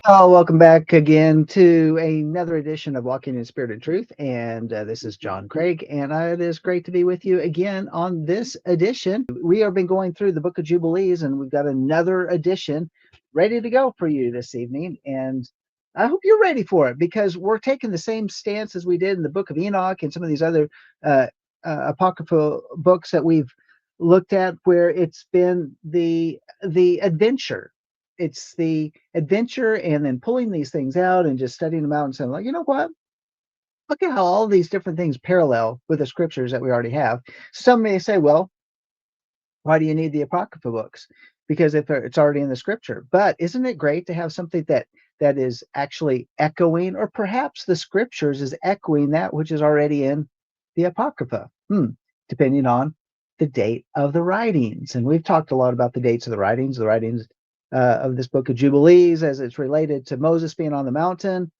Oh, welcome back again to another edition of Walking in Spirit and Truth. And this is John Craig, and it is great to be with you again on this edition. We have been going through the book of Jubilees, and we've got another edition ready to go for you this evening. And I hope you're ready for it because we're taking the same stance as we did in the book of Enoch and some of these other uh, apocryphal books that we've looked at, where it's been the adventure. It's the adventure and then pulling these things out and just studying them out and saying, like, you know what? Look at how all these different things parallel with the scriptures that we already have. Some may say, well, why do you need the apocrypha books? Because if it's already in the scripture. But isn't it great to have something that is actually echoing, or perhaps the scriptures is echoing that which is already in the apocrypha, depending on the date of the writings. And we've talked a lot about the dates of the writings of this book of Jubilees as it's related to Moses being on the mountain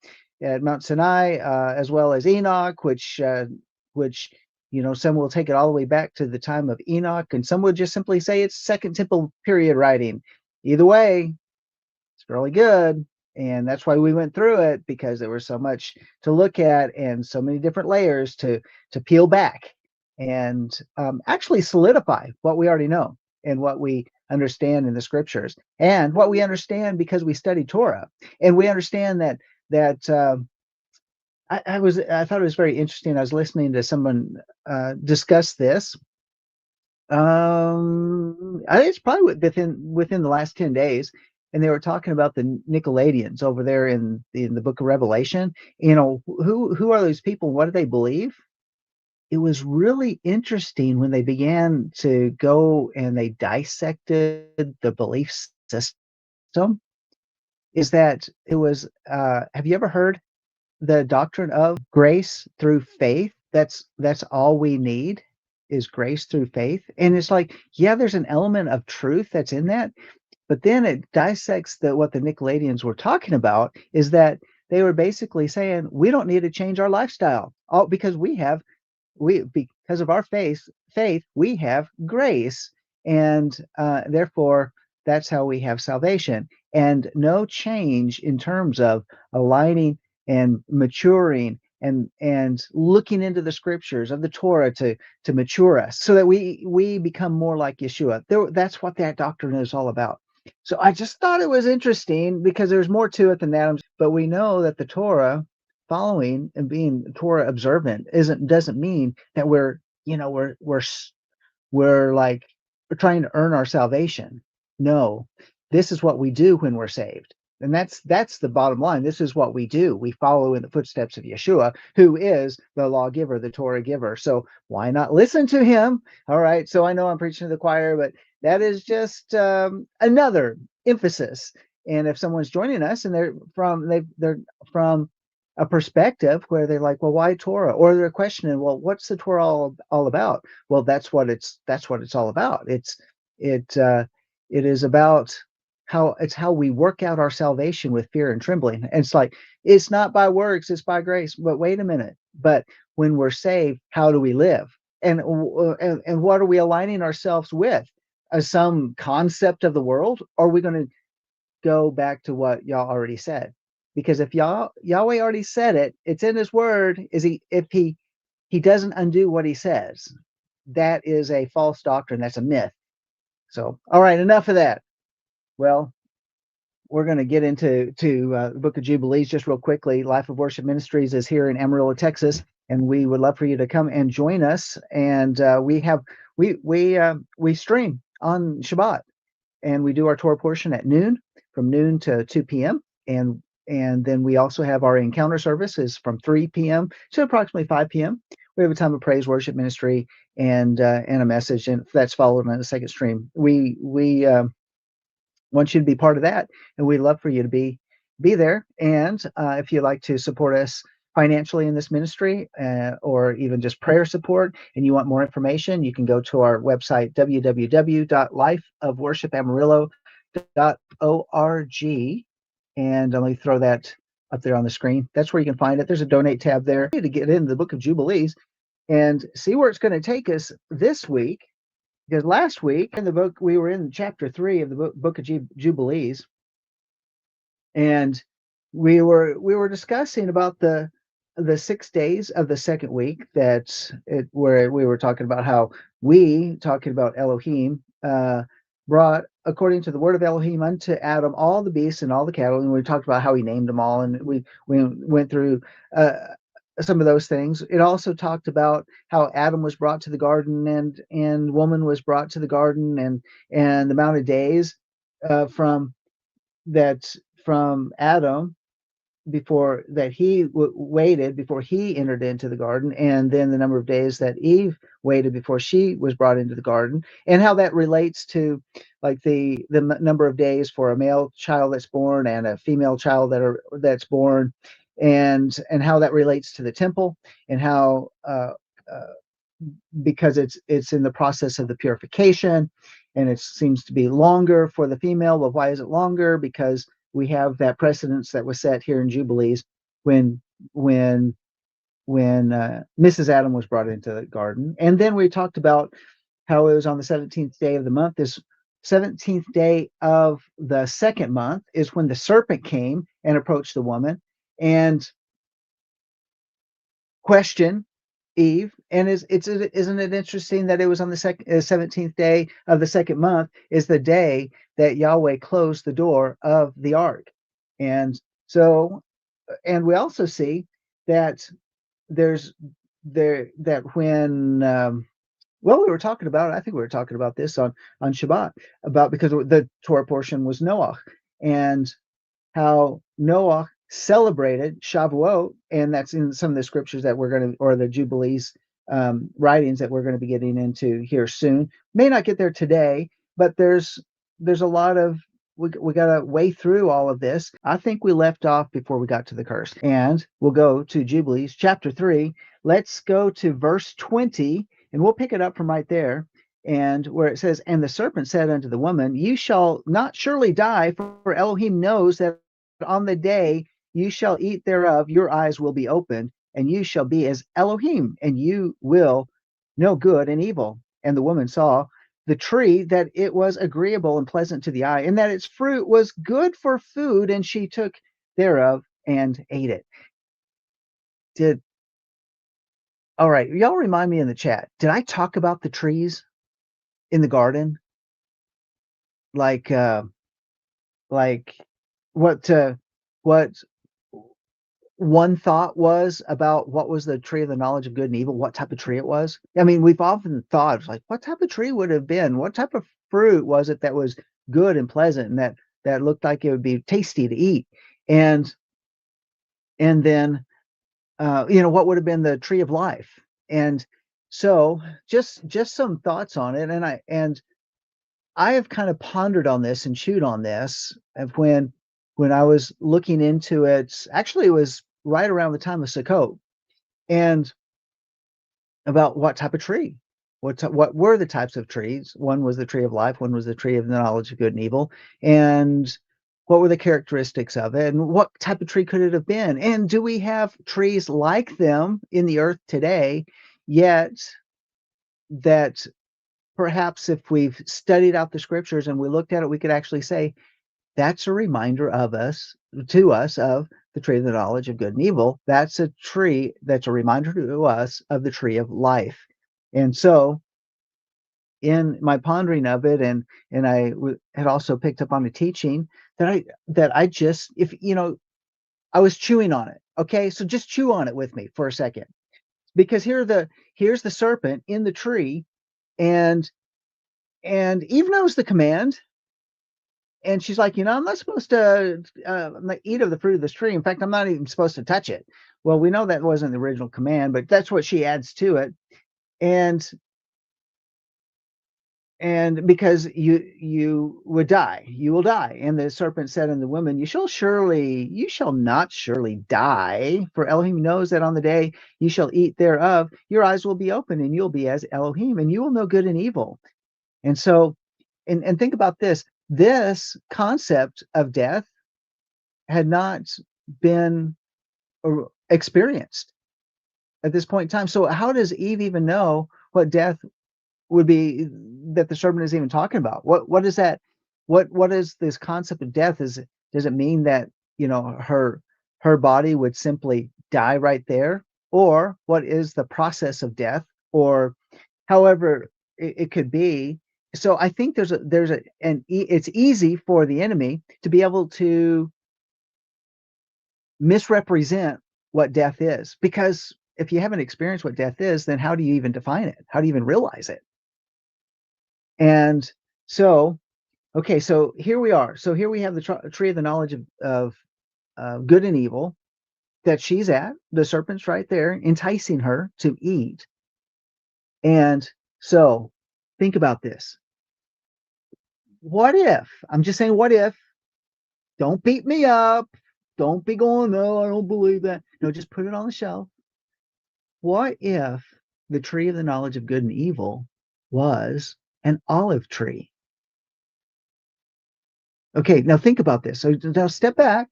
at Mount Sinai, as well as Enoch, which some will take it all the way back to the time of Enoch, and some would just simply say it's Second Temple period writing. Either way, it's really good, and that's why we went through it, because there was so much to look at and so many different layers to peel back and actually solidify what we already know and what we understand in the scriptures and what we understand because we study Torah, and we understand that I thought it was very interesting. I was listening to someone discuss this. I think it's probably within the last 10 days, and they were talking about the Nicolaitans over there in the book of Revelation. Who are those people? What do they believe? It was really interesting when they began to go and they dissected the belief system. Is that it was? Have you ever heard the doctrine of grace through faith? That's all we need is grace through faith. And it's like, yeah, there's an element of truth that's in that, but then it dissects what the Nicolaitans were talking about, is that they were basically saying we don't need to change our lifestyle, all because because of our faith we have grace, and therefore that's how we have salvation, and no change in terms of aligning and maturing and looking into the scriptures of the Torah to mature us so that we become more like Yeshua. That's what that doctrine is all about. So I just thought it was interesting because there's more to it than that. But we know that the Torah, following and being Torah observant, doesn't mean that we're like we're trying to earn our salvation. No, this is what we do when we're saved. And that's the bottom line. This is what we do. We follow in the footsteps of Yeshua, who is the lawgiver, the Torah giver. So why not listen to him? All right. So I know I'm preaching to the choir, but that is just another emphasis. And if someone's joining us and they're from a perspective where they're like, well, why Torah? Or they're questioning, well, what's the Torah all about? Well, that's what it's all about. It is about how we work out our salvation with fear and trembling. And it's like, it's not by works, it's by grace. But wait a minute. But when we're saved, how do we live? And what are we aligning ourselves with? Some concept of the world? Or are we going to go back to what y'all already said? Because if Yahweh already said it, it's in his word. If he doesn't undo what he says, that is a false doctrine. That's a myth. So, all right, enough of that. Well, we're going to get into the book of Jubilees just real quickly. Life of Worship Ministries is here in Amarillo, Texas, and we would love for you to come and join us. And we stream on Shabbat, and we do our Torah portion at noon, from noon to 2 p.m. And then we also have our encounter services from 3 p.m. to approximately 5 p.m. We have a time of praise, worship, ministry, and a message, and that's followed on the second stream. We want you to be part of that, and we'd love for you to be there. And if you'd like to support us financially in this ministry, or even just prayer support, and you want more information, you can go to our website, www.lifeofworshipamarillo.org, and let me throw that up there on the screen. That's where you can find it. There's a donate tab there to get into the book of Jubilees and see where it's going to take us this week. Because last week in the book, we were in chapter 3 of the book of Jubilees, and we were discussing about the 6 days of the second week, where we were talking about how we talking about Elohim brought, according to the word of Elohim, unto Adam all the beasts and all the cattle, and we talked about how he named them all, and we went through some of those things. It also talked about how Adam was brought to the garden, and woman was brought to the garden, and the amount of days from that from Adam before that he waited before he entered into the garden, and then the number of days that Eve waited before she was brought into the garden, and how that relates to like the number of days for a male child that's born and a female child that's born, and how that relates to the temple, and how uh, because it's in the process of the purification, and it seems to be longer for the female. Well, why is it longer? Because we have that precedence that was set here in Jubilees when when when Mrs. Adam was brought into the garden. And then we talked about how it was on the 17th day of the month. This 17th day of the second month is when the serpent came and approached the woman and questioned Eve. And isn't it interesting that it was on the 17th day of the second month is the day that Yahweh closed the door of the ark. And so, and we also see that there's that when well, we were talking about, I think we were talking about this on Shabbat, about because the Torah portion was Noah, and how Noah celebrated Shavuot, and that's in some of the scriptures that we're going to, or the Jubilees writings that we're going to be getting into here soon. May not get there today, but there's a lot of, we got to weigh through all of this. I think we left off before we got to the curse, and we'll go to Jubilees chapter 3. Let's go to verse 20, and we'll pick it up from right there. And where it says, and the serpent said unto the woman, you shall not surely die, for Elohim knows that on the day you shall eat thereof, your eyes will be opened, and you shall be as Elohim, and you will know good and evil. And the woman saw the tree, that it was agreeable and pleasant to the eye, and that its fruit was good for food, and she took thereof and ate it. All right, y'all remind me in the chat, did I talk about the trees in the garden? Like like what one thought was about what was the tree of the knowledge of good and evil, what type of tree it was. I mean, we've often thought like, what type of tree would it have been? What type of fruit was it that was good and pleasant, and that looked like it would be tasty to eat? And then what would have been the tree of life? And so just some thoughts on it. And I have kind of pondered on this and chewed on this of when I was looking into it. Actually, it was right around the time of Sukkot, and about what type of tree, what were the types of trees. One was the tree of life, one was the tree of the knowledge of good and evil, and what were the characteristics of it, and what type of tree could it have been, and do we have trees like them in the earth today, yet that perhaps if we've studied out the scriptures and we looked at it, we could actually say that's a reminder to us of the tree of the knowledge of good and evil. That's a tree that's a reminder to us of the tree of life. And so in my pondering of it, and I had also picked up on a teaching that I just, if I was chewing on it. Okay, so just chew on it with me for a second, because here's the serpent in the tree, and Eve knows the command, and she's like, I'm not supposed to eat of the fruit of this tree. In fact, I'm not even supposed to touch it. Well, we know that wasn't the original command, but that's what she adds to it. And because you would die, you will die. And the serpent said unto the woman, you shall not surely die, for Elohim knows that on the day you shall eat thereof, your eyes will be open, and you'll be as Elohim, and you will know good and evil. And so, and think about this. This concept of death had not been experienced at this point in time. So how does Eve even know what death would be that the serpent is even talking about? What is that? What is this concept of death? Does it mean that her her body would simply die right there, or what is the process of death, or however it could be. So I think it's easy for the enemy to be able to misrepresent what death is, because if you haven't experienced what death is, then how do you even define it? How do you even realize it? And so, okay, so here we are. So here we have the tree of the knowledge of good and evil that she's at. The serpent's right there, enticing her to eat. And so, think about this. What if? I'm just saying, what if? Don't beat me up. Don't be going, no, I don't believe that. No, just put it on the shelf. What if the tree of the knowledge of good and evil was an olive tree? Okay, now think about this. So now step back,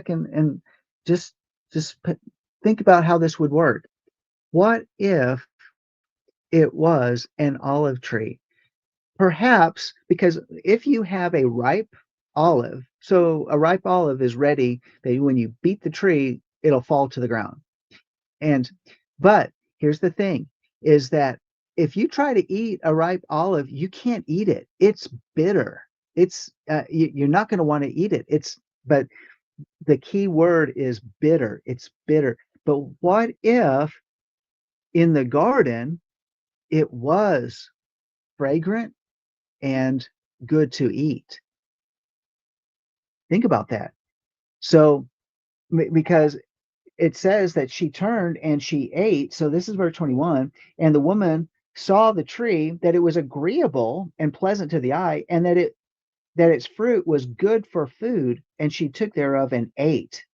and just think about how this would work. What if it was an olive tree? Perhaps because if you have a ripe olive, so a ripe olive is ready that when you beat the tree, it'll fall to the ground. And but here's the thing is that if you try to eat a ripe olive, you can't eat it. It's bitter. You're not going to want to eat it. But the key word is bitter. It's bitter. But what if in the garden it was fragrant and good to eat? Think about that. So because it says that she turned and she ate. So this is verse 21. And the woman saw the tree, that it was agreeable and pleasant to the eye, and that its fruit was good for food, and she took thereof and ate.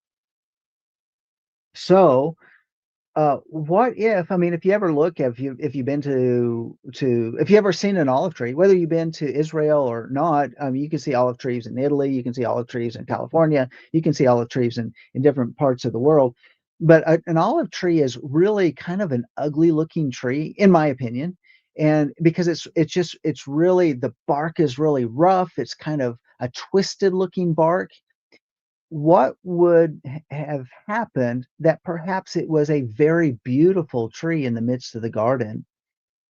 So what if, I mean, if you ever look, if you've been if you ever seen an olive tree, whether you've been to Israel or not, you can see olive trees in Italy, you can see olive trees in California, you can see olive trees in different parts of the world. But an olive tree is really kind of an ugly looking tree, in my opinion. And because it's really, the bark is really rough, it's kind of a twisted looking bark. What would have happened that perhaps it was a very beautiful tree in the midst of the garden,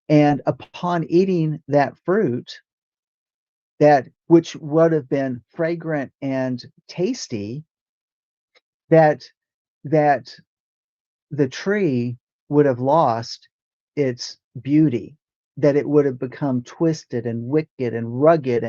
and upon eating that fruit, that which would have been fragrant and tasty, that that the tree would have lost its beauty, that it would have become twisted and wicked and rugged,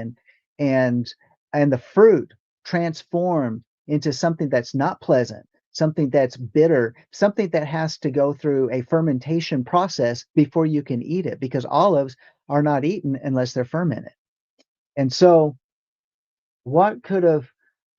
and and the fruit transformed into something that's not pleasant, something that's bitter, something that has to go through a fermentation process before you can eat it, because olives are not eaten unless they're fermented. And so what could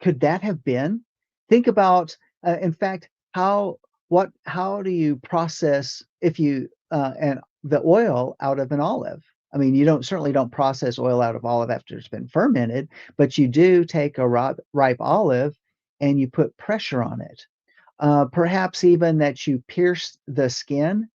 that have been? Think about, in fact, how do you process, if you and the oil out of an olive? I mean, you certainly don't process oil out of olive after it's been fermented, but you do take a ripe olive and you put pressure on it. Perhaps even that you pierce the skin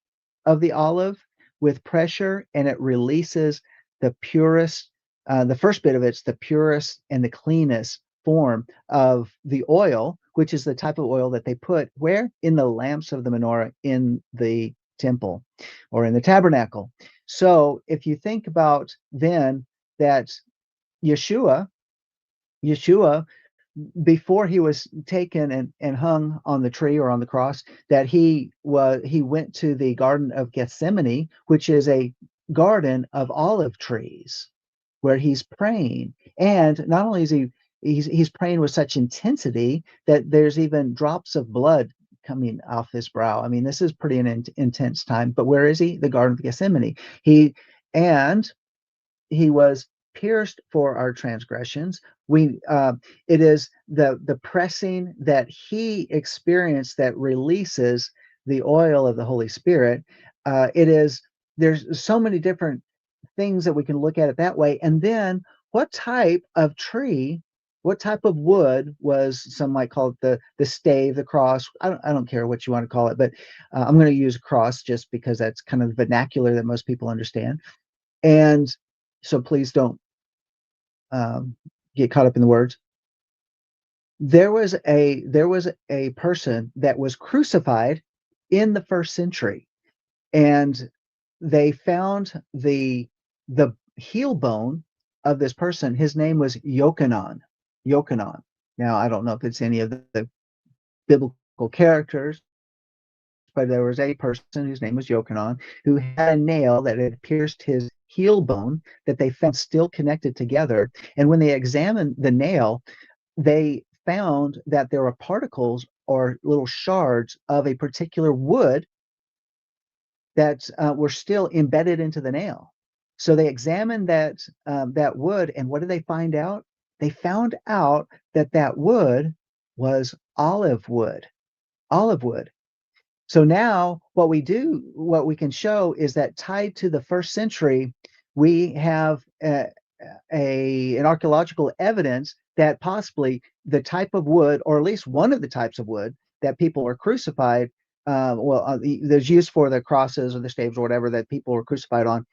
of the olive with pressure, and it releases the purest, the first bit of it's the purest and the cleanest form of the oil, which is the type of oil that they put where? In the lamps of the menorah in the temple or in the tabernacle. So if you think about then that Yeshua, Yeshua before he was taken and hung on the tree or on the cross, that he went to the Garden of Gethsemane, which is a garden of olive trees, where he's praying. And not only is he's praying with such intensity that there's even drops of blood coming off his brow. I mean, this is pretty an intense time. But where is he? The Garden of Gethsemane. And he was pierced for our transgressions. It is the pressing that he experienced that releases the oil of the Holy Spirit. There's so many different things that we can look at it that way. And then what type of tree, what type of wood was, some might call it the stave, the cross. I don't care what you want to call it, but I'm going to use cross just because that's kind of vernacular that most people understand. And so please don't get caught up in the words. There was a person that was crucified in the first century, and they found the heel bone of this person. His name was Yochanan. Now I don't know if it's any of the biblical characters, but there was a person whose name was Yochanan who had a nail that had pierced his heel bone that they found still connected together. And when they examined the nail, they found that there were particles or little shards of a particular wood that were still embedded into the nail. So they examined that wood, and what did they find out? They found out that that wood was olive wood. Olive wood. So now what we can show is that tied to the first century, we have an archaeological evidence that possibly the type of wood, or at least one of the types of wood that people were crucified, there's used for the crosses or the staves or whatever that people were crucified on,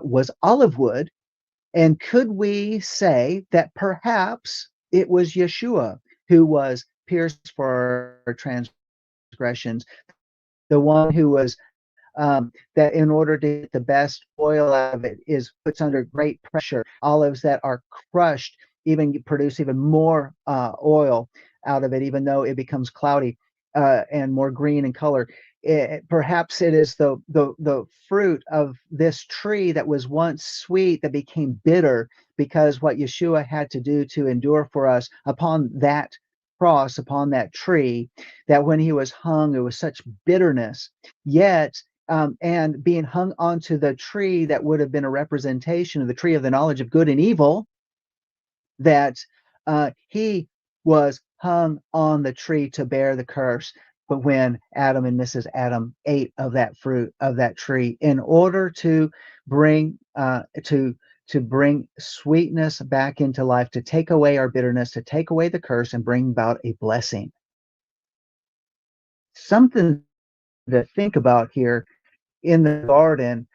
was olive wood. And could we say that perhaps it was Yeshua who was pierced for our transgressions, the one who was that in order to get the best oil out of it is puts under great pressure. Olives that are crushed even produce even more oil out of it, even though it becomes cloudy and more green in color. Perhaps it is the fruit of this tree that was once sweet that became bitter because what Yeshua had to do to endure for us upon that cross, upon that tree, that when he was hung, it was such bitterness. Yet and being hung onto the tree that would have been a representation of the tree of the knowledge of good and evil, that he was hung on the tree to bear the curse. But when Adam and Mrs. Adam ate of that fruit of that tree, in order to bring to bring sweetness back into life, to take away our bitterness, to take away the curse, and bring about a blessing. Something to think about here in the garden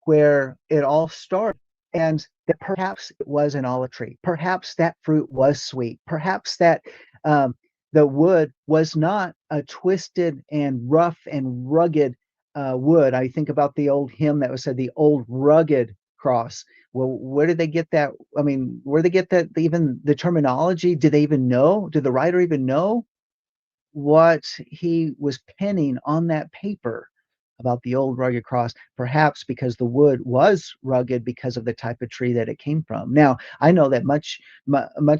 where it all started, and that perhaps it was an olive tree. Perhaps that fruit was sweet. Perhaps that the wood was not a twisted and rough and rugged wood. I think about the old hymn that was said, "The old rugged cross." Well, where did they get that? I mean, where did they get that? Even the terminology? Did they even know? Did the writer even know what he was penning on that paper about the old rugged cross? Perhaps because the wood was rugged because of the type of tree that it came from. Now, I know that much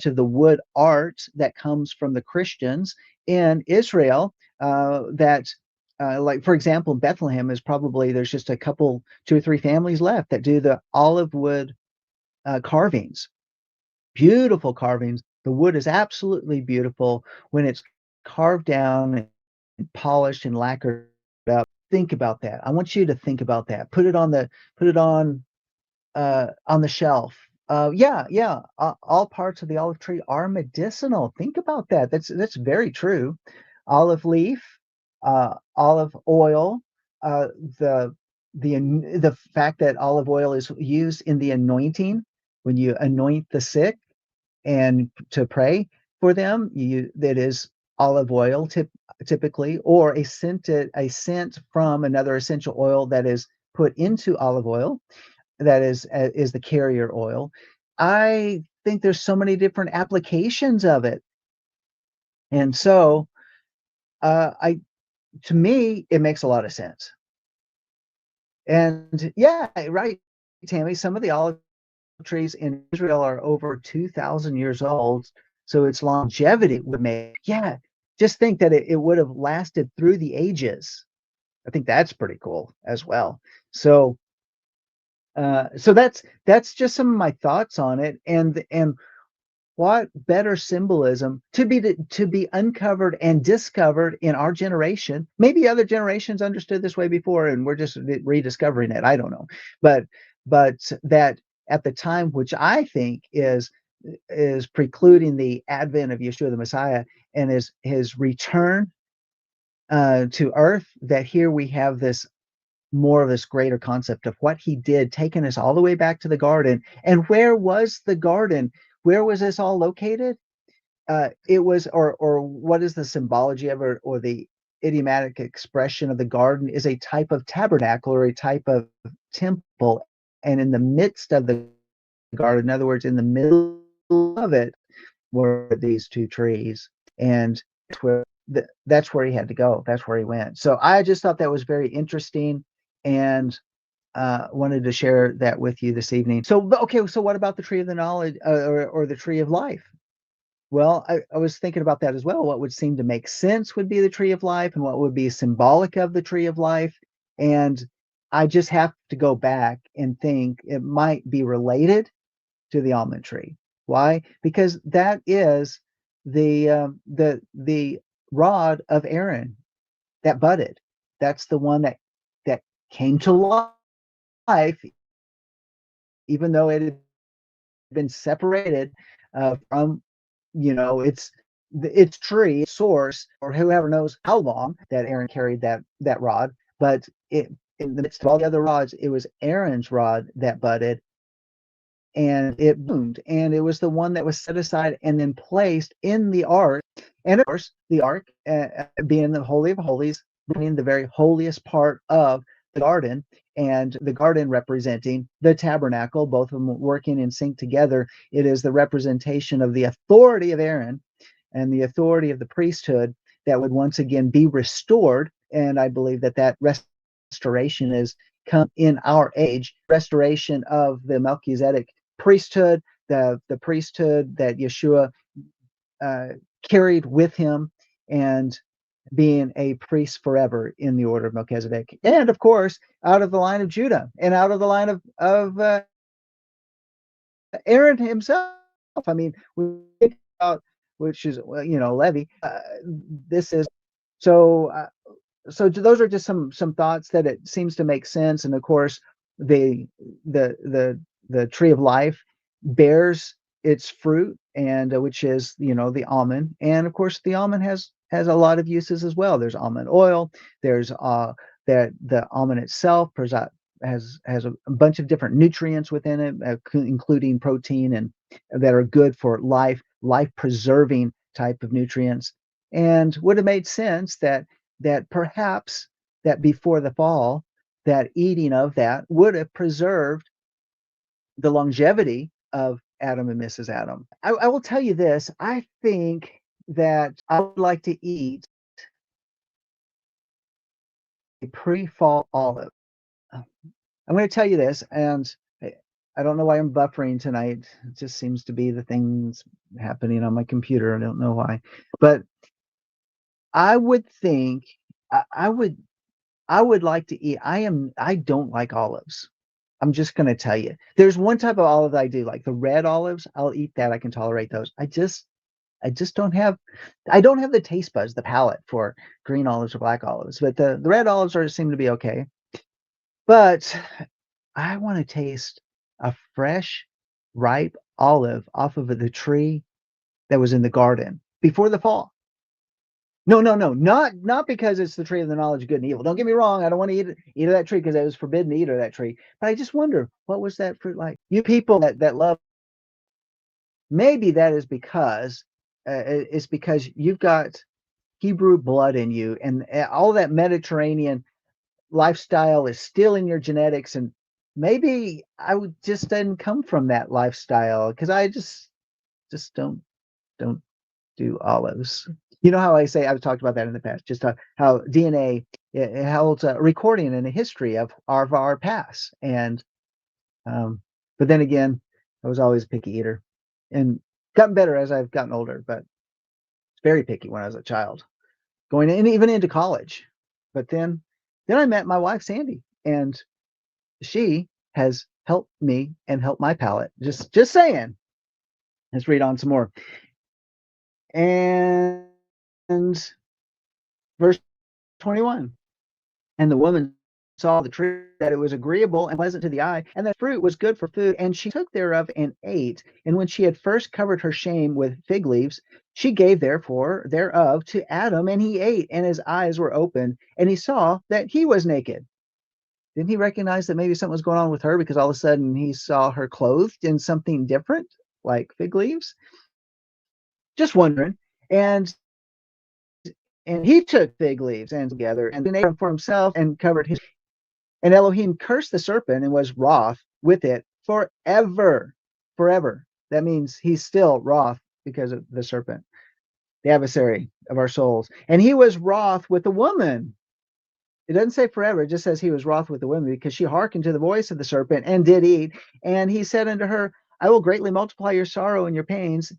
of the wood art that comes from the Christians in Israel, that like for example, in Bethlehem is probably there's just a couple, two or three families left that do the olive wood carvings. Beautiful carvings. The wood is absolutely beautiful when it's carved down and polished and lacquered up. Think about that. I want you to think about that. Put it on the shelf. Yeah. All parts of the olive tree are medicinal. Think about that. That's very true. Olive leaf, olive oil, uh, the the fact that olive oil is used in the anointing when you anoint the sick and to pray for them, you that is olive oil typically, or a scent from another essential oil that is put into olive oil that is the carrier oil. I think there's so many different applications of it, and so I to me it makes a lot of sense. And yeah, right, Tammy. Some of the olive trees in Israel are over 2,000 years old, so its longevity would make, yeah, just think that it would have lasted through the ages. I think that's pretty cool as well. So so that's just some of my thoughts on it, and what better symbolism to be uncovered and discovered in our generation. Maybe other generations understood this way before and we're just rediscovering it. I don't know. But that at the time, which I think is precluding the advent of Yeshua the Messiah and his return to earth, that here we have this more of this greater concept of what he did, taking us all the way back to the garden. And where was the garden? Where was this all located? it was, or what is the symbology of it, or the idiomatic expression of the garden is a type of tabernacle or a type of temple. And in the midst of the garden, in other words, in the middle of it, were these two trees. And that's where he had to go. That's where he went. So I just thought that was very interesting, and wanted to share that with you this evening. So, okay, so what about the tree of the knowledge, or the tree of life? Well, I was thinking about that as well. What would seem to make sense would be the tree of life, and what would be symbolic of the tree of life. And I just have to go back and think it might be related to the almond tree. Why? Because that is the rod of Aaron that budded. That's the one that came to life, even though it had been separated from, its tree, its source, or whoever knows how long that Aaron carried that rod. But in the midst of all the other rods, it was Aaron's rod that budded, and it bloomed, and it was the one that was set aside and then placed in the ark. And of course, the ark, being the Holy of Holies, being the very holiest part of the garden, and the garden representing the tabernacle, both of them working in sync together. It is the representation of the authority of Aaron and the authority of the priesthood that would once again be restored. And I believe that restoration is come in our age, restoration of the Melchizedek priesthood, the priesthood that Yeshua uh, carried with him, and being a priest forever in the order of Melchizedek. And of course, out of the line of Judah, and out of the line of Aaron himself. I mean, we think about, which is, well, Levi. This is so. So those are just some thoughts that it seems to make sense. And of course, the the the the tree of life bears its fruit, and which is, the almond. And of course, the almond has a lot of uses as well. There's almond oil. There's that the almond itself has a bunch of different nutrients within it, including protein, and that are good for life preserving type of nutrients. And would have made sense that perhaps that before the fall, that eating of that would have preserved the longevity of Adam and Mrs. Adam. I will tell you this. I think that I would like to eat a pre-fall olive. I'm going to tell you this, and I don't know why I'm buffering tonight. It just seems to be the things happening on my computer. I don't know why, but I would think I would like to eat. I don't like olives. I'm just going to tell you. There's one type of olive that I do like, the red olives. I'll eat that. I can tolerate those. I just don't have the taste buds, the palate for green olives or black olives, but the red olives seem to be okay. But I want to taste a fresh, ripe olive off of the tree that was in the garden before the fall. No, no, no, not because it's the tree of the knowledge of good and evil. Don't get me wrong. I don't want to eat of that tree because it was forbidden to eat of that tree. But I just wonder, what was that fruit like? You people that love, maybe that is because it's because you've got Hebrew blood in you, and all that Mediterranean lifestyle is still in your genetics. And maybe I would just didn't come from that lifestyle, because I just don't do olives. You know how I say, I've talked about that in the past, just how DNA, it holds a recording and a history of our past. And but then again, I was always a picky eater, and gotten better as I've gotten older, but very picky when I was a child, going in even into college. But then I met my wife Sandi, and she has helped me and helped my palate. Just saying. Let's read on some more. And verse 21. And the woman saw the tree, that it was agreeable and pleasant to the eye, and the fruit was good for food, and she took thereof and ate. And when she had first covered her shame with fig leaves, she gave therefore thereof to Adam, and he ate, and his eyes were opened, and he saw that he was naked. Didn't he recognize that maybe something was going on with her, because all of a sudden he saw her clothed in something different, like fig leaves? just wondering. And he took fig leaves and together and made them for himself and covered his. And Elohim cursed the serpent and was wroth with it forever. Forever. That means he's still wroth because of the serpent, the adversary of our souls. And he was wroth with the woman. It doesn't say forever. It just says he was wroth with the woman because she hearkened to the voice of the serpent and did eat. And he said unto her, I will greatly multiply your sorrow and your pains.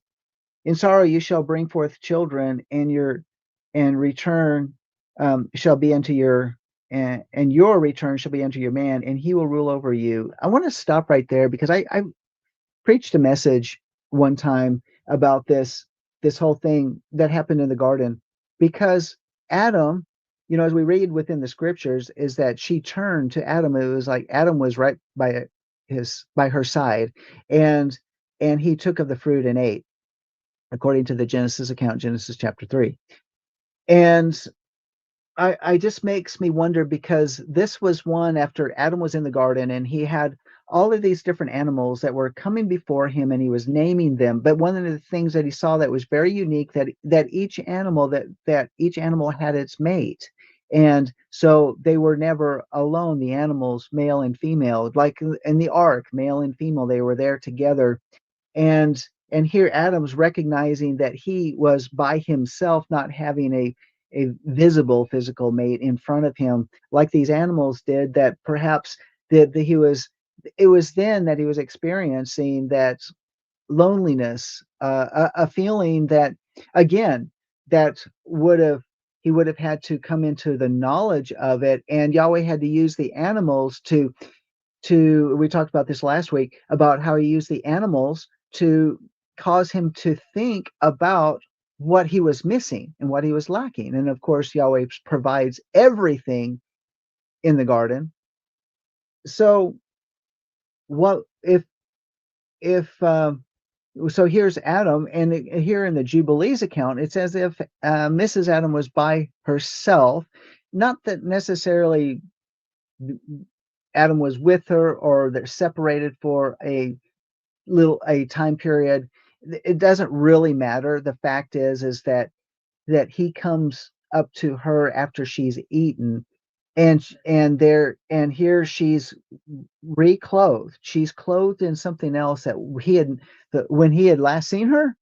In sorrow you shall bring forth children, and return shall be unto your and your return shall be unto your man, and he will rule over you. I want to stop right there because I preached a message one time about this whole thing that happened in the garden, because Adam, as we read within the scriptures, is that she turned to Adam. It was like Adam was right by her side, and he took of the fruit and ate, according to the Genesis account, Genesis chapter 3. And I just makes me wonder, because this was one after Adam was in the garden and he had all of these different animals that were coming before him and he was naming them. But one of the things that he saw that was very unique, that each animal had its mate. And so they were never alone, the animals, male and female, like in the ark, male and female, they were there together. And here Adam's recognizing that he was by himself, not having a visible physical mate in front of him like these animals did, that perhaps that it was then that he was experiencing that loneliness, a feeling that, again, that he would have had to come into the knowledge of it, and Yahweh had to use the animals to we talked about this last week, about how he used the animals to cause him to think about what he was missing and what he was lacking. And of course, Yahweh provides everything in the garden. So what if so here's Adam, and here in the Jubilees account, it's as if Mrs. Adam was by herself. Not that necessarily Adam was with her or they're separated for a time period. It doesn't really matter. The fact is that he comes up to her after she's eaten, and here she's reclothed. She's clothed in something else that when he had last seen her,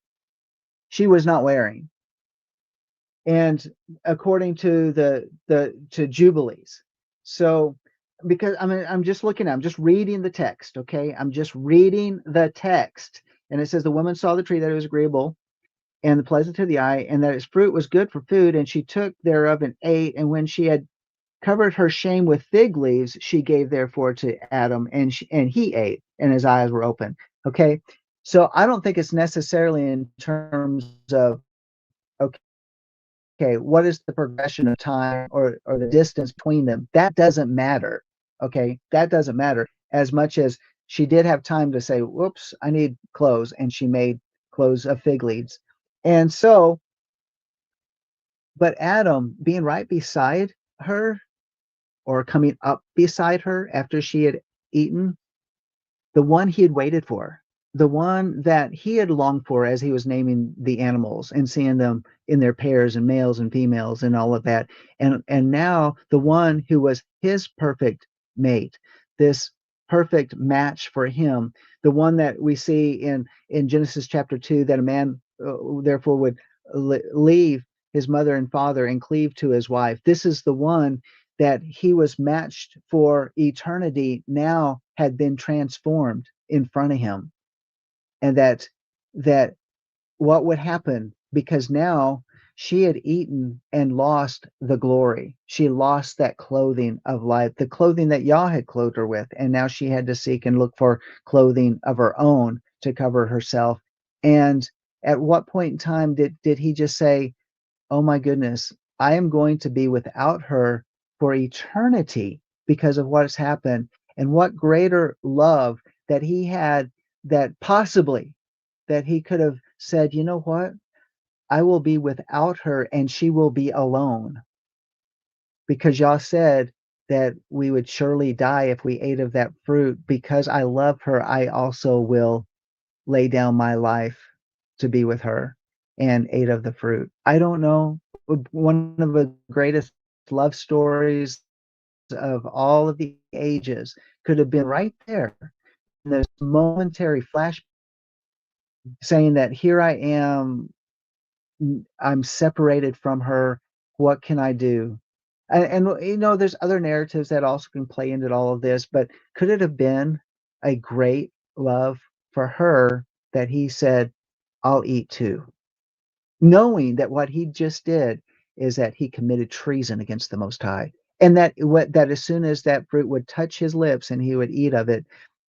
she was not wearing. And according to to Jubilees. So, because I'm just reading the text, okay? I'm just reading the text. And it says, the woman saw the tree, that it was agreeable and pleasant to the eye, and that its fruit was good for food, and she took thereof and ate. And when she had covered her shame with fig leaves, she gave therefore to Adam, and he ate, and his eyes were open. Okay, so I don't think it's necessarily in terms of, okay, what is the progression of time or the distance between them? That doesn't matter. Okay, that doesn't matter, as much as she did have time to say, whoops, I need clothes, and she made clothes of fig leaves. And so, but Adam being right beside her, or coming up beside her after she had eaten, the one he had waited for, the one that he had longed for as he was naming the animals and seeing them in their pairs and males and females and all of that. And now the one who was his perfect mate, this perfect match for him, the one that we see in Genesis chapter 2, that a man therefore would leave his mother and father and cleave to his wife. This is the one that he was matched for eternity, now had been transformed in front of him. And that what would happen, because now she had eaten and lost the glory. She lost that clothing of life, the clothing that Yah had clothed her with, and now she had to seek and look for clothing of her own to cover herself. And at what point in time did he just say, oh my goodness, I am going to be without her for eternity because of what has happened? And what greater love that he had, that possibly that he could have said, you know what? I will be without her and she will be alone. Because Yah said that we would surely die if we ate of that fruit. Because I love her, I also will lay down my life to be with her. and ate of the fruit. I don't know. One of the greatest love stories of all of the ages could have been right there in this momentary flash, saying that here I am, I'm separated from her. What can I do? And there's other narratives that also can play into all of this, but could it have been a great love for her that he said, I'll eat too, knowing that what he just did is that he committed treason against the Most High, and that as soon as that fruit would touch his lips and he would eat of it,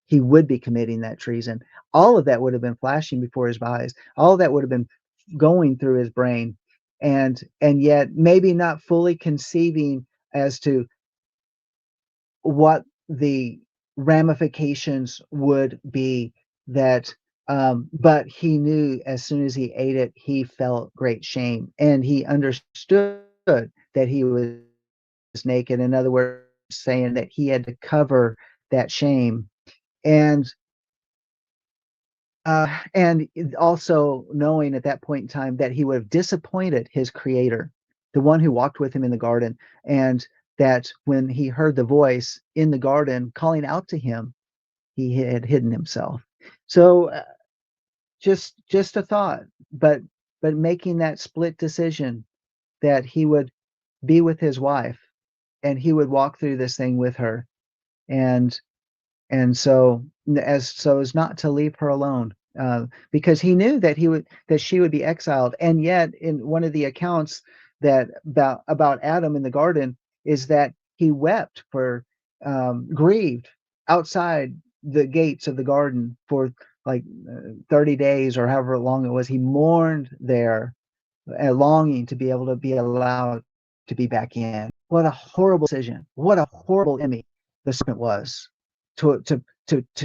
he would be committing that treason. All of that would have been flashing before his eyes. All of that would have been going through his brain, and yet maybe not fully conceiving as to what the ramifications would be, that but he knew as soon as he ate it, he felt great shame, and he understood that he was naked. In other words, saying that he had to cover that shame. And uh, and also knowing at that point in time that he would have disappointed his creator, the one who walked with him in the garden, and that when he heard the voice in the garden calling out to him, he had hidden himself. So just a thought, but making that split decision that he would be with his wife and he would walk through this thing with her, and as not to leave her alone, because he knew that she would be exiled. And yet in one of the accounts that about Adam in the garden is that he wept for, grieved outside the gates of the garden for like 30 days or however long it was. He mourned there, longing to be able to be allowed to be back in. What a horrible decision. What a horrible enemy the serpent was, to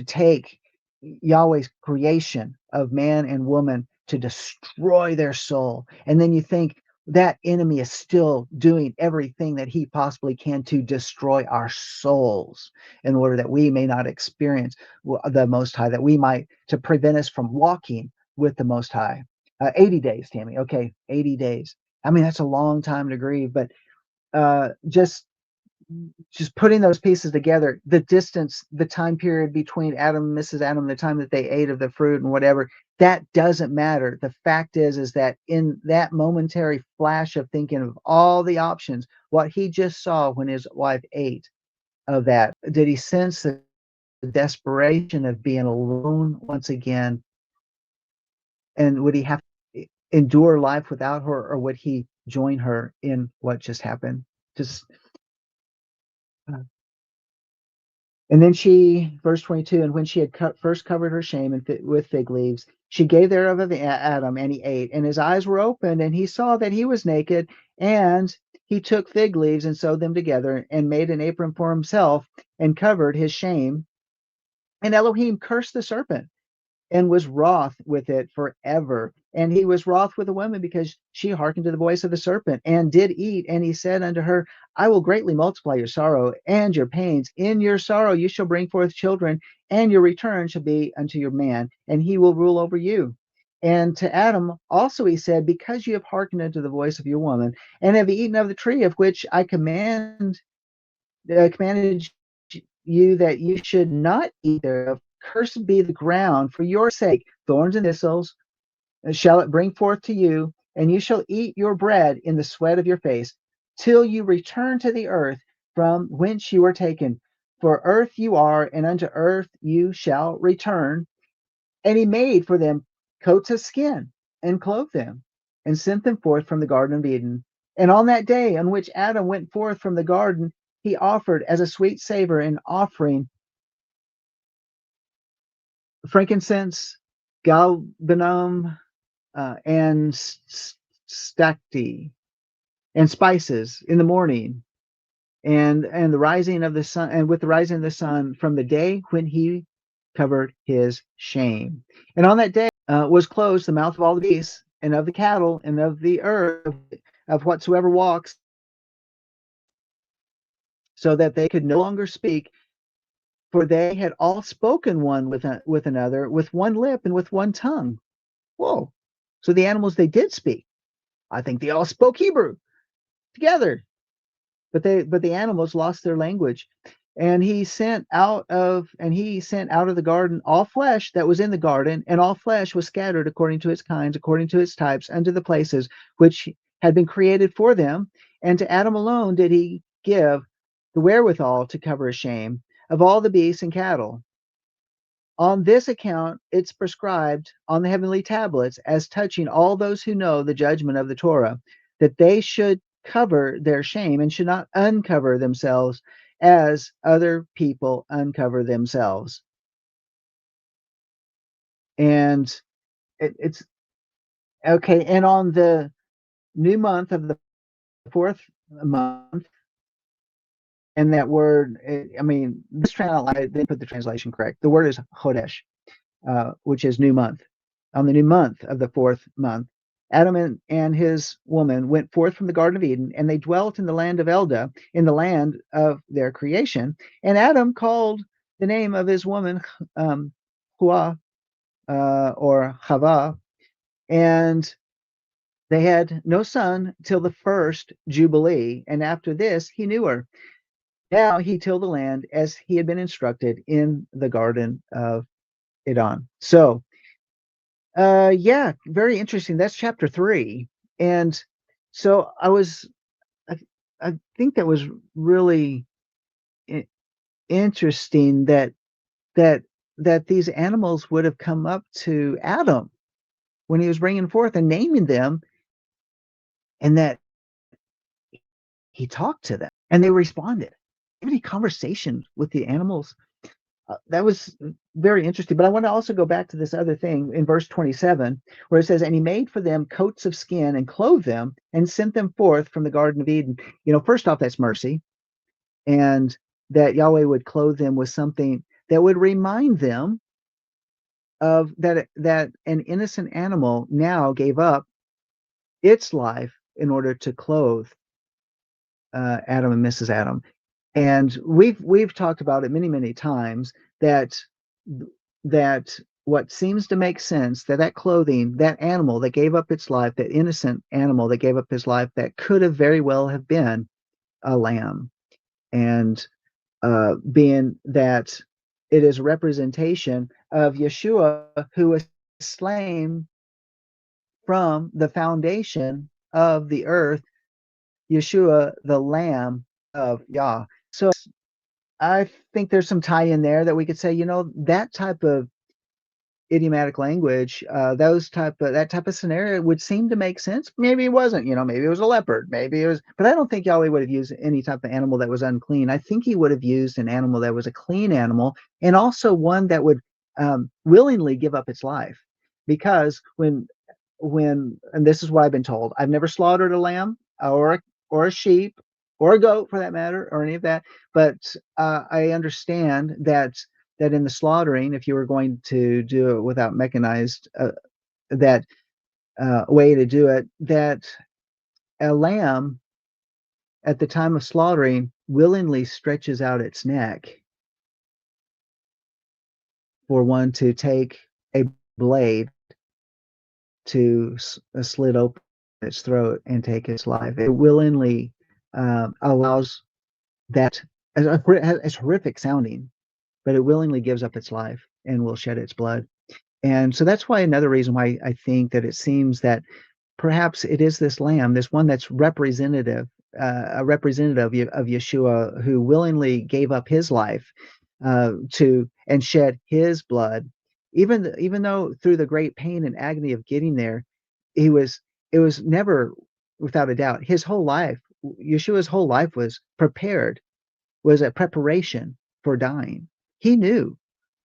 take Yahweh's creation of man and woman to destroy their soul. And then you think that enemy is still doing everything that he possibly can to destroy our souls in order that we may not experience the Most High, that we might, to prevent us from walking with the Most High. 80 days, Tammy. Okay, 80 days. I mean, that's a long time to grieve, but just putting those pieces together, the distance, the time period between Adam and Mrs. Adam, the time that they ate of the fruit and whatever, that doesn't matter. The fact is that in that momentary flash of thinking of all the options, what he just saw when his wife ate of that, did he sense the desperation of being alone once again? And would he have to endure life without her, or would he join her in what just happened? Just And then she, verse 22, and when she had first covered her shame with fig leaves, she gave thereof of Adam, and he ate. And his eyes were opened, and he saw that he was naked. And he took fig leaves and sewed them together, and made an apron for himself, and covered his shame. And Elohim cursed the serpent, and was wroth with it forever. And he was wroth with the woman because she hearkened to the voice of the serpent and did eat. And he said unto her, I will greatly multiply your sorrow and your pains. In your sorrow you shall bring forth children, and your return shall be unto your man, and he will rule over you. And to Adam also he said, because you have hearkened unto the voice of your woman, and have eaten of the tree of which I commanded you that you should not eat thereof. Cursed be the ground for your sake. Thorns and thistles shall it bring forth to you, and you shall eat your bread in the sweat of your face, till you return to the earth from whence you were taken. For earth you are, and unto earth you shall return. And he made for them coats of skin, and clothed them, and sent them forth from the Garden of Eden. And on that day on which Adam went forth from the garden, he offered as a sweet savor an offering frankincense, galbanum, and stacte, and spices in the morning, and the rising of the sun, and with the rising of the sun from the day when he covered his shame. And on that day was closed the mouth of all the beasts, and of the cattle, and of the earth, of whatsoever walks, so that they could no longer speak, for they had all spoken one with another, with one lip and with one tongue. Whoa. So the animals, they did speak. I think they all spoke Hebrew together, but the animals lost their language. And he sent out of the garden all flesh that was in the garden, and all flesh was scattered according to its kinds, according to its types, unto the places which had been created for them. And to Adam alone did he give the wherewithal to cover his shame of all the beasts and cattle. On this account, it's prescribed on the heavenly tablets as touching all those who know the judgment of the Torah, that they should cover their shame and should not uncover themselves as other people uncover themselves. And it's okay. And on the new month of the fourth month, and that word, I mean, this translation, they put the translation correct. The word is Chodesh, which is new month. On the new month of the fourth month, Adam and his woman went forth from the Garden of Eden, and they dwelt in the land of Eldah, in the land of their creation. And Adam called the name of his woman Hua, or Chava, and they had no son till the first Jubilee, and after this he knew her. Now he tilled the land as he had been instructed in the Garden of Eden. So yeah, very interesting. That's chapter 3. And so I, I think that was really interesting that that these animals would have come up to Adam when he was bringing forth and naming them, and that he talked to them and they responded. Any conversation with the animals, that was very interesting. But I want to also go back to this other thing in verse 27, where it says, and he made for them coats of skin and clothed them and sent them forth from the Garden of Eden. First off, that's mercy, and that Yahweh would clothe them with something that would remind them of that an innocent animal now gave up its life in order to clothe Adam and Mrs. Adam. And we've talked about it many times, that what seems to make sense, that clothing, that animal that gave up its life, that innocent animal that gave up his life, that could have very well have been a lamb. And being that it is a representation of Yeshua, who was slain from the foundation of the earth, Yeshua, the Lamb of Yah. So I think there's some tie in there that we could say, that type of idiomatic language, that type of scenario would seem to make sense. Maybe it wasn't, maybe it was a leopard, maybe it was, but I don't think Yahweh would have used any type of animal that was unclean. I think he would have used an animal that was a clean animal, and also one that would willingly give up its life. Because and this is what I've been told, I've never slaughtered a lamb or a sheep or a goat for that matter, or any of that, but I understand that in the slaughtering, if you were going to do it without mechanized, that way to do it, that a lamb at the time of slaughtering willingly stretches out its neck for one to take a blade to slit open its throat and take its life. It willingly allows that, as horrific sounding, but it willingly gives up its life and will shed its blood. And so that's why, another reason why I think that it seems that perhaps it is this lamb, this one that's representative, a representative of Yeshua, who willingly gave up his life and shed his blood, even though through the great pain and agony of getting there, it was never, without a doubt, his whole life, Yeshua's whole life was a preparation for dying. He knew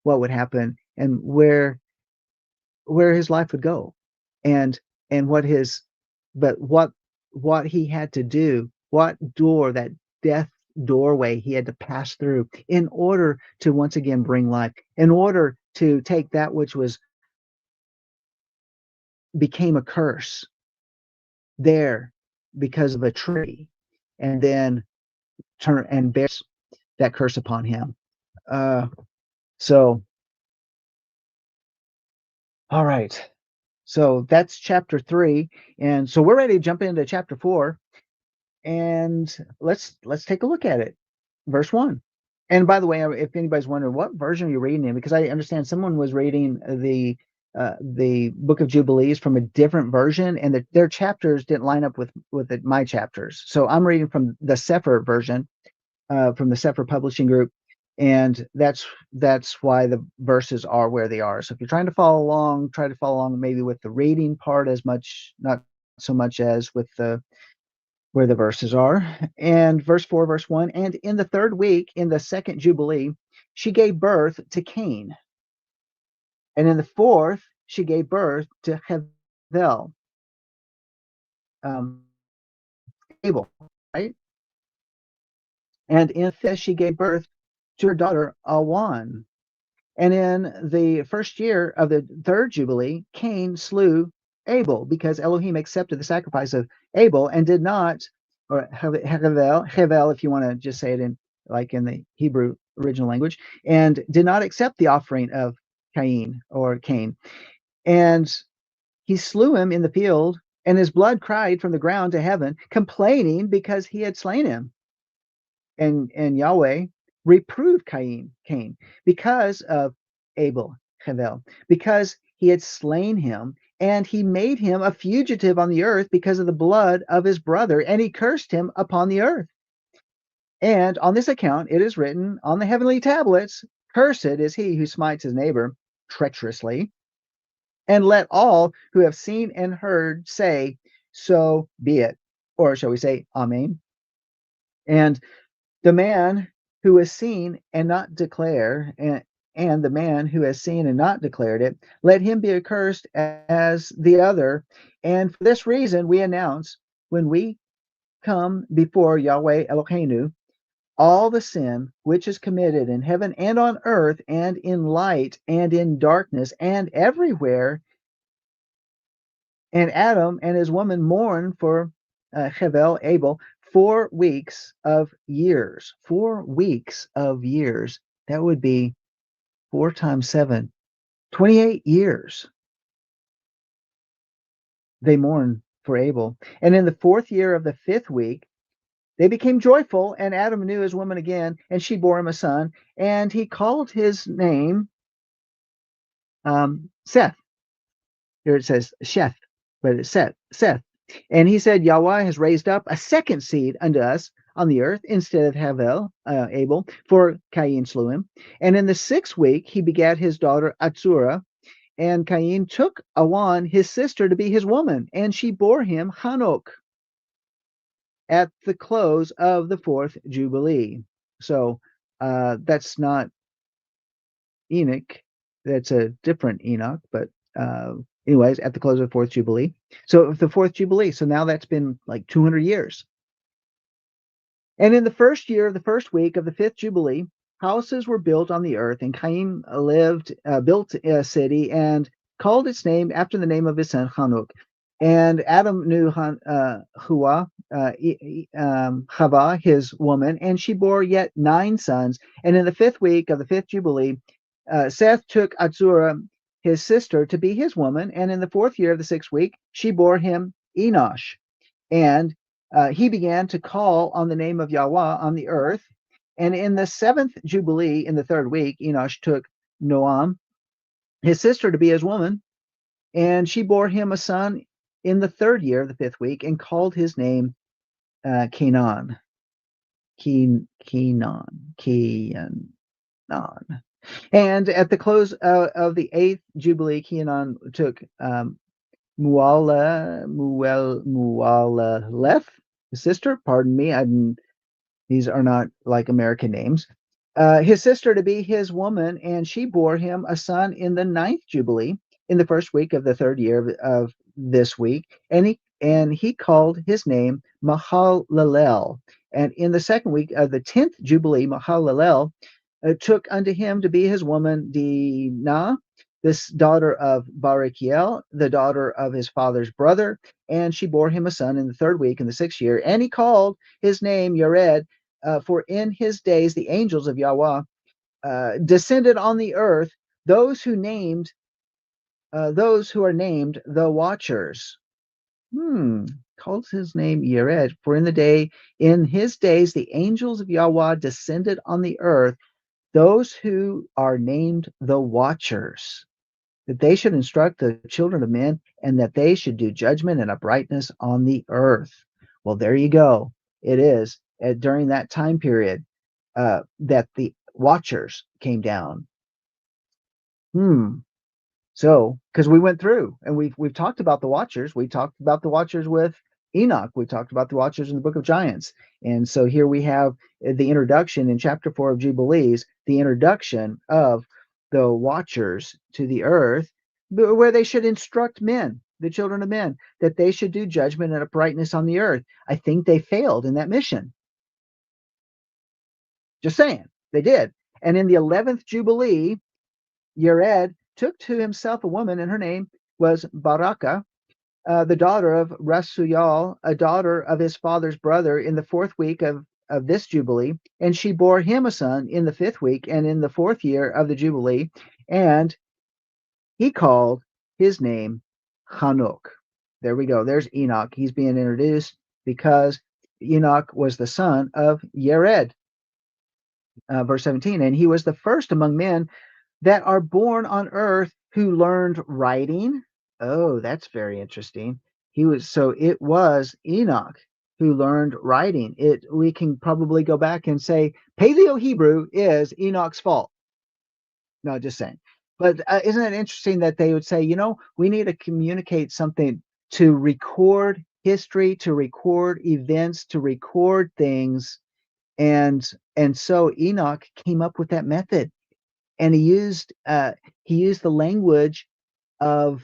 what would happen and where his life would go, and what he had to do, that death doorway he had to pass through in order to once again bring life, in order to take that which became a curse there because of a tree, and then turn and bear that curse upon him. So all right. So that's chapter 3. And so we're ready to jump into chapter 4. And let's take a look at it. Verse 1. And by the way, if anybody's wondering what version are you reading in, because I understand someone was reading the book of Jubilees from a different version, and their chapters didn't line up with my chapters. So I'm reading from the Sefer version, from the Sefer Publishing Group, and that's why the verses are where they are. So if you're trying to follow along, try to follow along maybe with the reading part as much, not so much as with the where the verses are. And verse 4, verse 1, and in the third week, in the second Jubilee, she gave birth to Cain. And in the fourth, she gave birth to Hevel, um, Abel, right? And in this, she gave birth to her daughter, Awan. And in the first year of the third Jubilee, Cain slew Abel because Elohim accepted the sacrifice of Abel and did not, or Hevel, if you want to just say it in like in the Hebrew original language, and did not accept the offering of Cain or Cain. And he slew him in the field, and his blood cried from the ground to heaven, complaining because he had slain him. And Yahweh reproved Cain because of Abel, Hevel, because he had slain him, and he made him a fugitive on the earth because of the blood of his brother, and he cursed him upon the earth. And on this account it is written on the heavenly tablets, cursed is he who smites his neighbor treacherously. And let all who have seen and heard say, so be it. Or shall we say, Amen? And the man who has seen and not declare, and the man who has seen and not declared it, let him be accursed as the other. And for this reason we announce, when we come before Yahweh Eloheinu, all the sin which is committed in heaven and on earth and in light and in darkness and everywhere. And Adam and his woman mourn for Hevel, Abel, 4 weeks of years. 4 weeks of years. That would be 4 times 7, 28 years. They mourn for Abel. And in the 4th year of the 5th week, they became joyful, and Adam knew his woman again, and she bore him a son, and he called his name Seth. Here it says Sheth, but it's Seth. And he said, Yahweh has raised up a second seed unto us on the earth instead of Havel, Abel, for Cain slew him. And in the 6th week he begat his daughter Atzurah, and Cain took Awan his sister to be his woman, and she bore him Hanok at the close of the 4th Jubilee. So that's not Enoch. That's a different Enoch, but anyways, at the close of the 4th Jubilee. So the 4th Jubilee. So now that's been like 200 years. And in the first year of the first week of the 5th Jubilee, houses were built on the earth, and Cain built a city and called its name after the name of his son Hanuk. And Adam knew Chava, his woman, and she bore yet 9 sons. And in the 5th week of the 5th Jubilee, Seth took Atzurah, his sister, to be his woman. And in the 4th year of the 6th week, she bore him Enosh. And he began to call on the name of Yahweh on the earth. And in the 7th Jubilee, in the 3rd week, Enosh took Noam, his sister, to be his woman. And she bore him a son in the 3rd year of the 5th week, and called his name Kenan. And at the close of the 8th Jubilee, Kenan took Mualaleth, his sister. Pardon me, these are not like American names. His sister, to be his woman, and she bore him a son in the 9th Jubilee, in the 1st week of the 3rd year of this week, and he called his name Mahalalel. And in the 2nd week of the 10th Jubilee, Mahalalel took unto him to be his woman Dinah, this daughter of Barakiel, the daughter of his father's brother, and she bore him a son in the 3rd week in the 6th year. And he called his name Yared, for in his days the angels of Yahweh descended on the earth. Those who named those who are named the Watchers. Calls his name Yered, for in his days, the angels of Yahweh descended on the earth, those who are named the Watchers, that they should instruct the children of men, and that they should do judgment and uprightness on the earth. Well, there you go. It is during that time period that the Watchers came down. So, because we went through and we've talked about the Watchers, we talked about the Watchers with Enoch, we talked about the Watchers in the Book of Giants, and so here we have the introduction in chapter 4 of Jubilees, the introduction of the Watchers to the earth, where they should instruct men, the children of men, that they should do judgment and uprightness on the earth. I think they failed in that mission. Just saying, they did. And in the 11th Jubilee, Yered took to himself a woman, and her name was Baraka, the daughter of Rasuyal, a daughter of his father's brother, in the 4th week of this Jubilee. And she bore him a son in the 5th week and in the 4th year of the Jubilee. And he called his name Hanok. There we go. There's Enoch. He's being introduced because Enoch was the son of Yered. Verse 17, and he was the first among men that are born on earth who learned writing. Oh, that's very interesting. It was Enoch who learned writing. We can probably go back and say Paleo Hebrew is Enoch's fault. No, just saying. But isn't it interesting that they would say, we need to communicate something, to record history, to record events, to record things, and so Enoch came up with that method. And he used the language of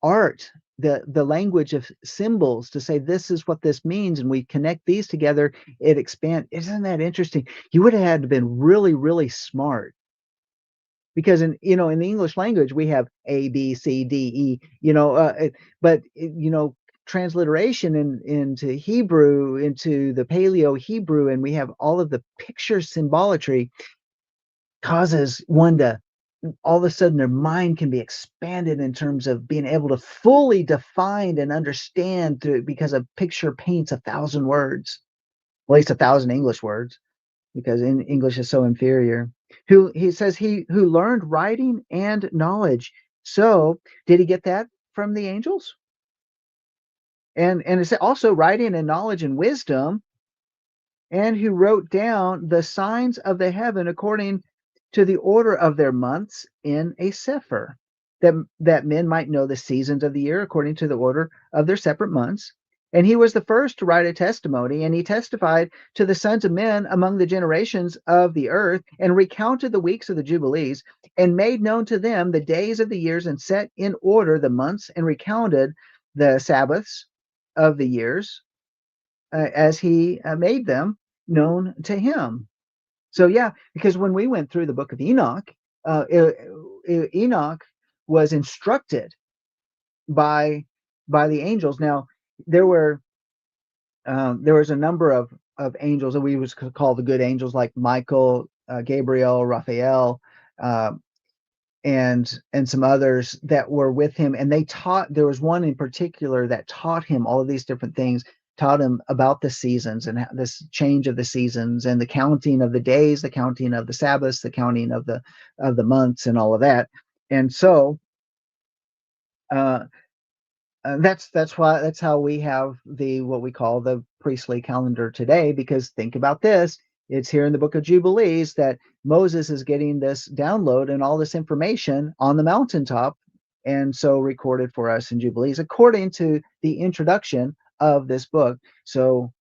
art, the language of symbols, to say this is what this means, and we connect these together. It expands. Isn't that interesting? You would have had to been really, really smart, because in the English language we have A, B, C, D, E. But transliteration into Hebrew, into the Paleo Hebrew, and we have all of the picture symbolatry, causes one to all of a sudden their mind can be expanded in terms of being able to fully define and understand because a picture paints 1,000 words, at least 1,000 English words, because English is so inferior. He says who learned writing and knowledge. So did he get that from the angels? And it's also writing and knowledge and wisdom, and who wrote down the signs of the heaven according to the order of their months in a sefer, that men might know the seasons of the year according to the order of their separate months. And he was the first to write a testimony, and he testified to the sons of men among the generations of the earth, and recounted the weeks of the Jubilees, and made known to them the days of the years, and set in order the months, and recounted the Sabbaths of the years, as he made them known to him. So yeah, because when we went through the book of Enoch, Enoch was instructed by the angels. Now there was a number of angels that we was call the good angels, like Michael, Gabriel, Raphael, and some others that were with him, and there was one in particular that taught him all of these different things, taught him about the seasons, and this change of the seasons, and the counting of the days, the counting of the Sabbaths, the counting of the months, and all of that. And so that's how we have what we call the priestly calendar today, because think about this. It's here in the book of Jubilees that Moses is getting this download and all this information on the mountaintop, and so recorded for us in Jubilees according to the introduction of this book. So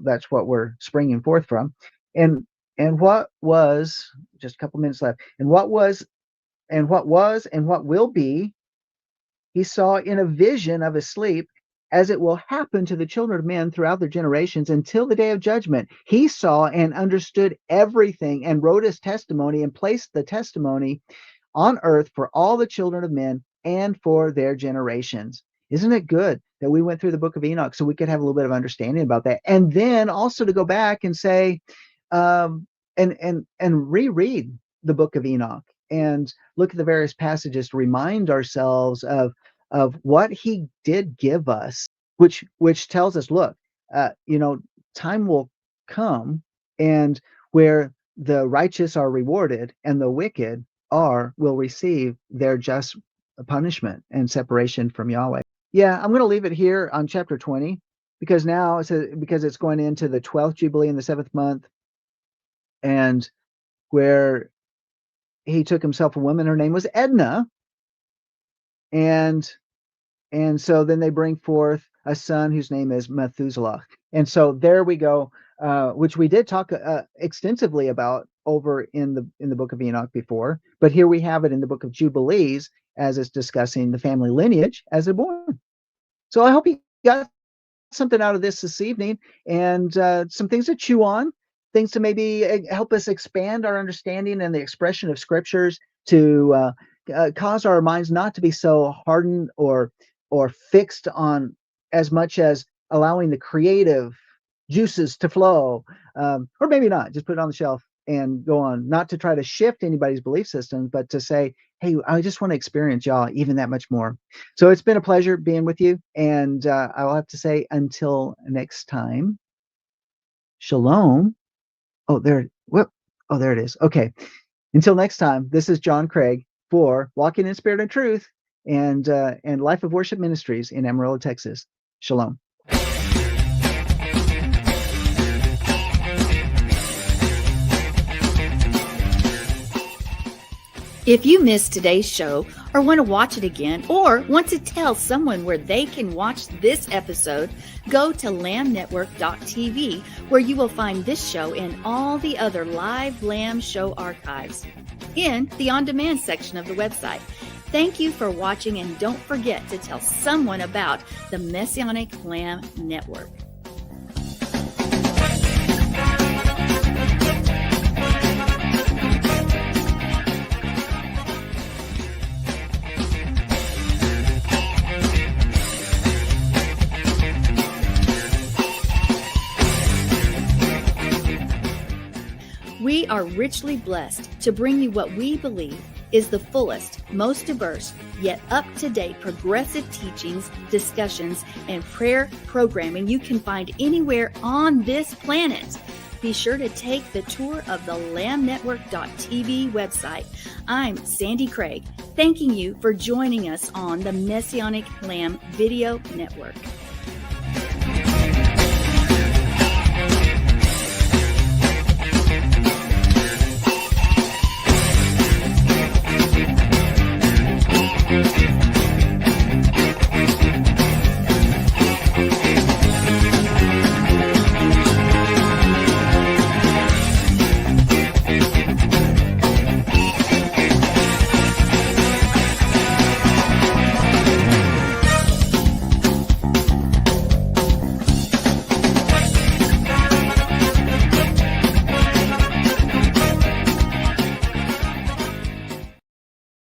that's what we're springing forth from. And what was, just a couple minutes left, and what was and what will be, he saw in a vision of his sleep, as it will happen to the children of men throughout their generations until the day of judgment. He saw and understood everything, and wrote his testimony, and placed the testimony on earth for all the children of men and for their generations. Isn't it good that we went through the book of Enoch so we could have a little bit of understanding about that, and then also to go back and say, and reread the book of Enoch and look at the various passages to remind ourselves of what he did give us, which tells us, look, time will come and where the righteous are rewarded and the wicked will receive their just punishment and separation from Yahweh. Yeah, I'm going to leave it here on chapter 20 because now because it's going into the 12th Jubilee in the 7th month, and where he took himself a woman, her name was Edna, and so then they bring forth a son whose name is Methuselah. And so there we go, which we did talk extensively about over in the book of Enoch before, but here we have it in the book of Jubilees as it's discussing the family lineage as they're born. So I hope you got something out of this evening, and some things to chew on, things to maybe help us expand our understanding and the expression of scriptures to cause our minds not to be so hardened or fixed on, as much as allowing the creative juices to flow, or maybe not, just put it on the shelf and go on, not to try to shift anybody's belief system, but to say, hey, I just want to experience y'all even that much more. So it's been a pleasure being with you, and I will have to say, until next time, shalom. There it is. Okay, until next time, this is John Craig for Walking in Spirit and Truth and Life of Worship Ministries in Amarillo, Texas. Shalom. If you missed today's show or want to watch it again or want to tell someone where they can watch this episode, go to lambnetwork.tv, where you will find this show and all the other live Lamb show archives in the on-demand section of the website. Thank you for watching, and don't forget to tell someone about the Messianic Lamb Network. We are richly blessed to bring you what we believe is the fullest, most diverse, yet up-to-date progressive teachings, discussions, and prayer programming you can find anywhere on this planet. Be sure to take the tour of the lambnetwork.tv website. I'm Sandi Craig, thanking you for joining us on the Messianic Lamb Video Network.